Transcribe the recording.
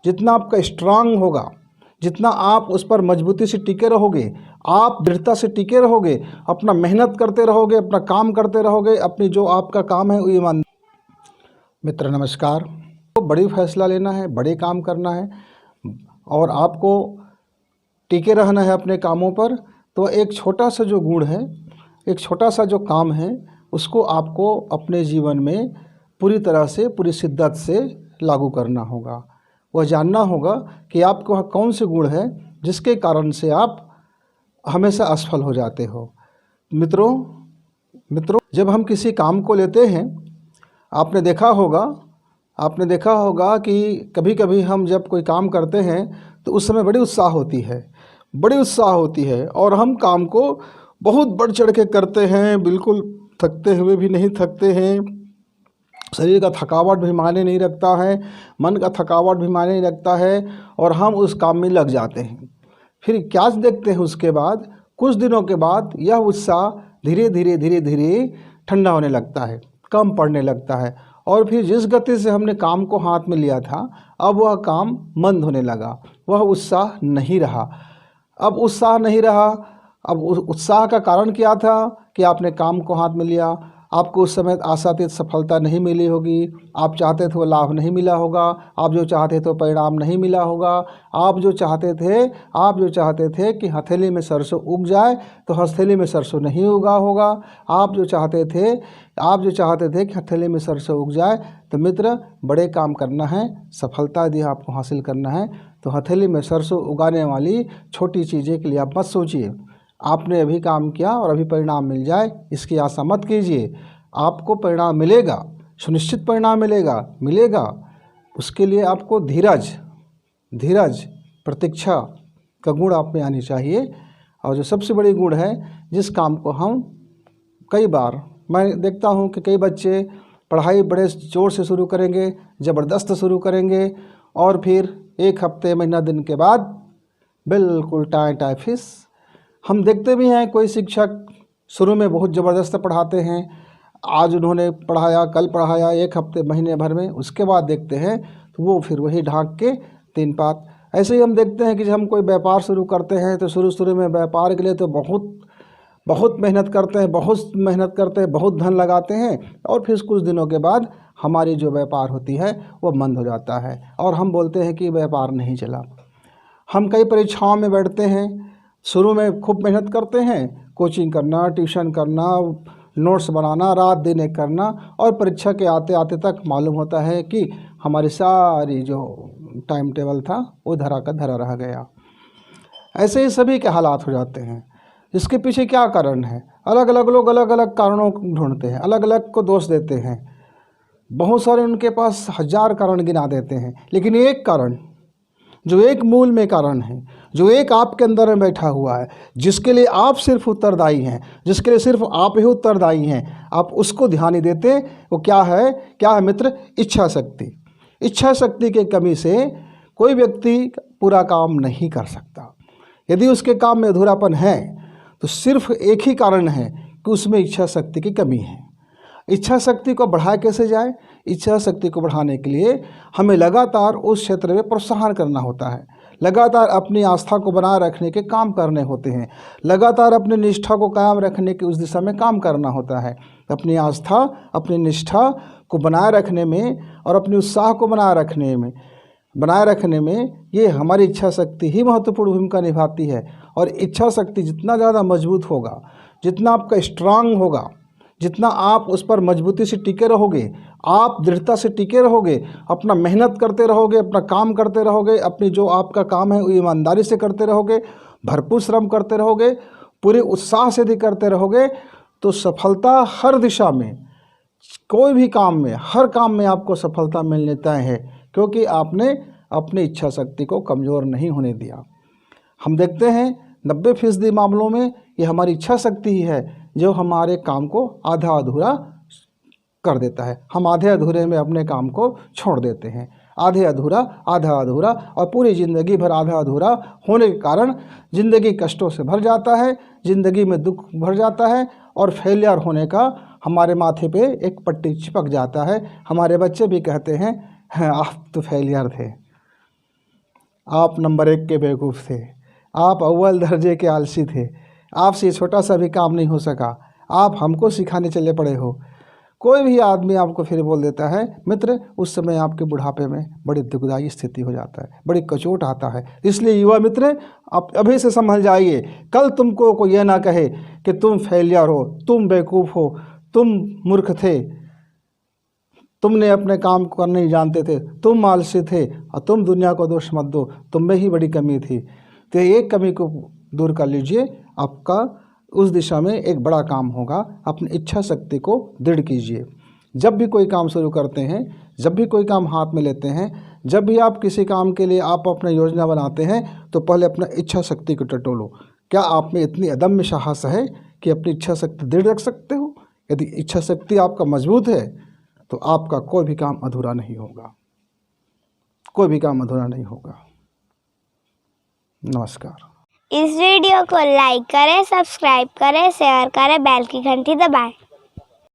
जितना आपका स्ट्रांग होगा, जितना आप उस पर मजबूती से टिके रहोगे, आप दृढ़ता से टिके रहोगे, अपना मेहनत करते रहोगे, अपना काम करते रहोगे, अपनी जो आपका काम है वो ईमान। मित्र नमस्कार। तो बड़ी फैसला लेना है, बड़े काम करना है और आपको टिके रहना है अपने कामों पर। तो एक छोटा सा जो गुण है, एक छोटा सा जो काम है, उसको आपको अपने जीवन में पूरी तरह से, पूरी शिद्दत से लागू करना होगा। वह जानना होगा कि आपके वह कौन से गुण है जिसके कारण से आप हमेशा असफल हो जाते हो। मित्रों जब हम किसी काम को लेते हैं, आपने देखा होगा कि कभी कभी हम जब कोई काम करते हैं तो उस समय बड़ी उत्साह होती है और हम काम को बहुत बढ़ चढ़ के करते हैं, बिल्कुल थकते हुए भी नहीं थकते हैं, शरीर का थकावट भी मायने नहीं रखता है, मन का थकावट भी मायने नहीं रखता है और हम उस काम में लग जाते हैं। फिर क्या देखते हैं, उसके बाद कुछ दिनों के बाद यह उत्साह धीरे धीरे ठंडा होने लगता है, कम पड़ने लगता है और फिर जिस गति से हमने काम को हाथ में लिया था, अब वह काम मंद होने लगा, वह उत्साह नहीं रहा। अब उस उत्साह का कारण क्या था कि आपने काम को हाथ में लिया, आपको उस समय आशातीत सफलता नहीं मिली होगी, आप चाहते थे वो लाभ नहीं मिला होगा, आप जो चाहते थे परिणाम नहीं मिला होगा, आप जो चाहते थे कि हथेली में सरसों उग जाए तो हथेली में सरसों नहीं उगा होगा, आप जो चाहते थे कि हथेली में सरसों उग जाए। तो मित्र, बड़े काम करना है, सफलता यदि आपको हासिल करना है तो हथेली में सरसों उगाने वाली छोटी चीज़ें के लिए आप मत सोचिए। आपने अभी काम किया और अभी परिणाम मिल जाए, इसकी आशा मत कीजिए। आपको परिणाम मिलेगा, सुनिश्चित परिणाम मिलेगा। उसके लिए आपको धीरज प्रतीक्षा का गुण आप में आनी चाहिए। और जो सबसे बड़ी गुण है, जिस काम को हम कई बार मैं देखता हूँ कि कई बच्चे पढ़ाई बड़े जोर से शुरू करेंगे, ज़बरदस्त शुरू करेंगे और फिर एक हफ्ते महीना दिन के बाद बिल्कुल टाई फिस। हम देखते भी हैं कोई शिक्षक शुरू में बहुत ज़बरदस्त पढ़ाते हैं, आज उन्होंने पढ़ाया, कल पढ़ाया, एक हफ्ते महीने भर में, उसके बाद देखते हैं तो वो फिर वही ढाक के तीन पात। ऐसे ही हम देखते हैं कि जब हम कोई व्यापार शुरू करते हैं तो शुरू में व्यापार के लिए तो बहुत मेहनत करते हैं, बहुत धन लगाते हैं और फिर कुछ दिनों के बाद हमारी जो व्यापार होती है वो मंद हो जाता है और हम बोलते हैं कि व्यापार नहीं चला। हम कई परीक्षाओं में बैठते हैं, शुरू में खूब मेहनत करते हैं, कोचिंग करना, ट्यूशन करना, नोट्स बनाना, रात दिन एक करना और परीक्षा के आते आते तक मालूम होता है कि हमारी सारी जो टाइम टेबल था वो धरा का धरा रह गया। ऐसे ही सभी के हालात हो जाते हैं। इसके पीछे क्या कारण है? अलग अलग लोग अलग अलग कारणों को ढूंढते हैं, अलग अलग को दोष देते हैं। बहुत सारे उनके पास 1000 कारण गिना देते हैं, लेकिन एक कारण, जो एक मूल में कारण है, जो एक आपके अंदर में बैठा हुआ है, जिसके लिए आप सिर्फ उत्तरदायी हैं, जिसके लिए सिर्फ आप ही उत्तरदायी हैं, आप उसको ध्यान नहीं देते। वो क्या है मित्र? इच्छा शक्ति की कमी से कोई व्यक्ति पूरा काम नहीं कर सकता। यदि उसके काम में अधूरापन है तो सिर्फ एक ही कारण है कि उसमें इच्छा शक्ति की कमी है। इच्छा शक्ति को बढ़ाया कैसे जाए? इच्छा शक्ति को बढ़ाने के लिए हमें लगातार उस क्षेत्र में प्रोत्साहन करना होता है, लगातार अपनी आस्था को बनाए रखने के काम करने होते हैं, लगातार अपनी निष्ठा को कायम रखने की उस दिशा में काम करना होता है। अपनी आस्था, अपनी निष्ठा को बनाए रखने में और अपने उत्साह को बनाए रखने में ये हमारी इच्छा शक्ति ही महत्वपूर्ण भूमिका निभाती है। और इच्छा शक्ति जितना ज़्यादा मजबूत होगा, जितना आपका स्ट्रांग होगा, जितना आप उस पर मजबूती से टिके रहोगे, आप दृढ़ता से टिके रहोगे, अपना मेहनत करते रहोगे, अपना काम करते रहोगे, अपनी जो आपका काम है वो ईमानदारी से करते रहोगे, भरपूर श्रम करते रहोगे, पूरे उत्साह से भी करते रहोगे, तो सफलता हर दिशा में, कोई भी काम में, हर काम में आपको सफलता मिलने तय है, क्योंकि आपने अपनी इच्छा शक्ति को कमज़ोर नहीं होने दिया। हम देखते हैं 90% मामलों में ये हमारी इच्छा शक्ति ही है जो हमारे काम को आधा अधूरा कर देता है। हम आधे अधूरे में अपने काम को छोड़ देते हैं, आधा अधूरा और पूरी ज़िंदगी भर आधा अधूरा होने के कारण ज़िंदगी कष्टों से भर जाता है, ज़िंदगी में दुख भर जाता है और फेलियर होने का हमारे माथे पे एक पट्टी चिपक जाता है। हमारे बच्चे भी कहते हैं, आप तो फेलियर थे। आप नंबर 1 के बेवकूफ़ थे, आप अव्वल दर्जे के आलसी थे, आपसे छोटा सा भी काम नहीं हो सका, आप हमको सिखाने चले पड़े हो। कोई भी आदमी आपको फिर बोल देता है मित्र, उस समय आपके बुढ़ापे में बड़ी दुखदाई स्थिति हो जाता है, बड़ी कचोट आता है। इसलिए युवा मित्र, आप अभी से संभल जाइए, कल तुमको कोई यह ना कहे कि तुम फेलियर हो, तुम बेवकूफ़ हो, तुम मूर्ख थे, तुमने अपने काम को करना नहीं जानते थे, तुम आलसी थे, और तुम दुनिया को दोष मत दो, तुम में ही बड़ी कमी थी। तो एक कमी को दूर कर लीजिए, आपका उस दिशा में एक बड़ा काम होगा। अपनी इच्छा शक्ति को दृढ़ कीजिए। जब भी कोई काम शुरू करते हैं, जब भी कोई काम हाथ में लेते हैं, जब भी आप किसी काम के लिए आप अपना योजना बनाते हैं, तो पहले अपना इच्छा शक्ति को टटोलो। क्या आप में इतनी अदम्य साहस है कि अपनी इच्छा शक्ति दृढ़ रख सकते हो? यदि इच्छा शक्ति आपका मजबूत है तो आपका कोई भी काम अधूरा नहीं होगा, कोई भी काम अधूरा नहीं होगा। नमस्कार। इस वीडियो को लाइक करें, सब्सक्राइब करें, शेयर करें, बेल की घंटी दबाएं।